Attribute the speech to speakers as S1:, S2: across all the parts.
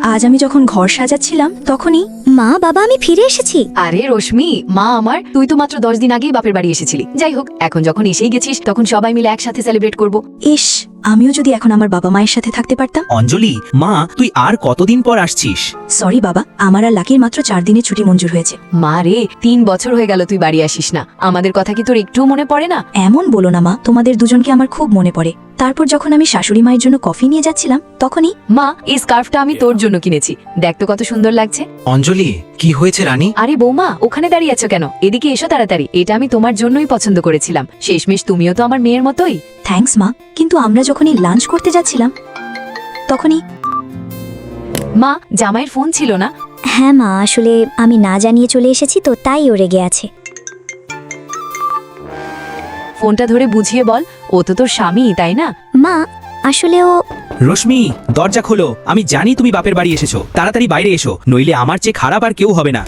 S1: আজ আমি যখন ঘর সাজাচ্ছিলাম তখনই
S2: মা বাবা আমি ফিরে এসেছি।
S3: আরে রশ্মি, মা আমার, তুই তো মাত্র 10 দিন আগেই বাপের বাড়ি এসেছিলি। যাই হোক, এখন যখন এসেই গেছিস তখন সবাই মিলে একসাথে সেলিব্রেট করব।
S1: ইস, আমিও যদি এখন আমার বাবা মায়ের সাথে থাকতে পারতাম।
S4: অঞ্জলি, মা তুই আর কতদিন পর আসছিস?
S1: সরি বাবা, আমার আর লাকির মাত্র 4 দিনের ছুটি মঞ্জুর হয়েছে।
S3: মা রে, 3 বছর হয়ে গেল তুই বাড়ি আসিস না। আমাদের কথা কি তোর একটুও মনে পড়ে না?
S1: এমন বলো না মা, তোমাদের দুজনকে আমার খুব মনে পড়ে। তারপর যখন আমি শাশুড়ি মায়ের জন্য কফি নিয়ে যাচ্ছিলাম তখনই
S3: মা, এই স্কার্ফটা আমি তোর জন্য কিনেছি, দেখ তো কত সুন্দর লাগছে।
S4: অঞ্জলি, কি হয়েছে রানী?
S3: আরে বৌমা, ওখানে দাঁড়িয়ে আছো কেন? এদিকে এসো তাড়াতাড়ি। এটা আমি তোমার জন্যই পছন্দ করেছিলাম। শেষমেশ তুমিও তো আমার মেয়ের মতোই।
S1: থ্যাঙ্কস মা, কিন্তু আমরা যখনই লাঞ্চ করতে যাচ্ছিলাম তখনই
S3: মা, জামাইয়ের ফোন ছিল না?
S2: হ্যাঁ মা, আসলে আমি না জানিয়ে চলে এসেছি তো, তাই ও রেগে আছে।
S3: ফোনটা ধরে বুঝিয়ে বল, ও তো তোর স্বামী, তাই না?
S2: মা আসলে ও
S4: রশ্মি, দরজা খোলো। আমি জানি তুমি বাপের বাড়ি এসেছো, তাড়াতাড়ি বাইরে এসো, নইলে আমার চেয়ে খারাপ আর কেউ হবে না।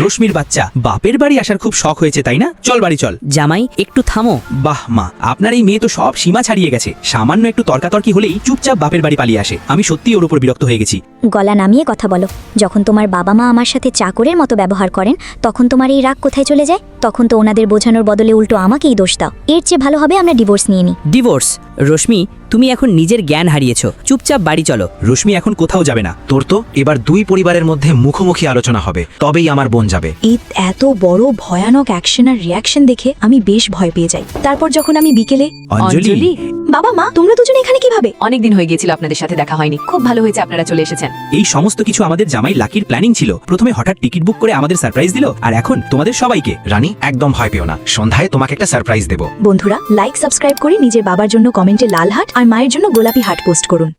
S4: রশ্মির বাচ্চা, বাপের বাড়ি আসার খুব শখ হয়েছে তাই না? চল বাড়ি চল।
S5: জামাই একটু থামো।
S4: বাহ মা, আপনার এই মেয়ে তো সব সীমা ছাড়িয়ে গেছে। সামান্য একটু তর্কাতর্কি হলেই চুপচাপ বাপের বাড়ি পালিয়ে আসে। আমি সত্যি ওর উপর বিরক্ত হয়ে গেছি।
S2: গলা নামিয়ে কথা বলো। যখন তোমার বাবা মা আমার সাথে চাকরের মতো ব্যবহার করেন তখন তোমার এই রাগ কোথায় চলে যায়? তখন তো ওনাদের বোঝানোর বদলে উল্টো আমাকেই দোষ দাও। এর চেয়ে ভালো হবে আমরা ডিভোর্স নিয়ে নিই।
S5: ডিভোর্স? রশ্মি, তুমি এখন নিজের জ্ঞান হারিয়েছো, চুপচাপ বাড়ি চলো।
S4: রশ্মি এখন কোথাও যাবে না। তোর তো এবার দুই পরিবারের মধ্যে মুখোমুখি আলোচনা হবে, তবেই আমার বোন যাবে।
S1: এই এত বড় ভয়ানক অ্যাকশন আর রিয়াকশন দেখে আমি বেশ ভয় পেয়ে যাই। তারপর যখন আমি বিকেলে
S4: অঞ্জলি,
S1: বাবা মা, তোমরা দুজনে এখানে কিভাবে?
S3: অনেকদিন হয়ে গিয়েছিল আপনাদের সাথে দেখা হয়নি। খুব ভালো হয়েছে আপনারা চলে এসেছেন।
S4: এই সমস্ত কিছু আমাদের জামাই লাকির প্ল্যানিং ছিল। প্রথমে হঠাৎ টিকিট বুক করে আমাদের সারপ্রাইজ দিল, আর এখন তোমাদের সবাইকে। রানী, একদম ভয় পেও না, সন্ধ্যায় তোমাকে একটা সারপ্রাইজ দেব।
S1: বন্ধুরা, লাইক সাবস্ক্রাইব করে নিজের বাবার জন্য কমেন্টে লাল হার্ট আর মায়ের জন্য গোলাপি হার্ট পোস্ট করুন।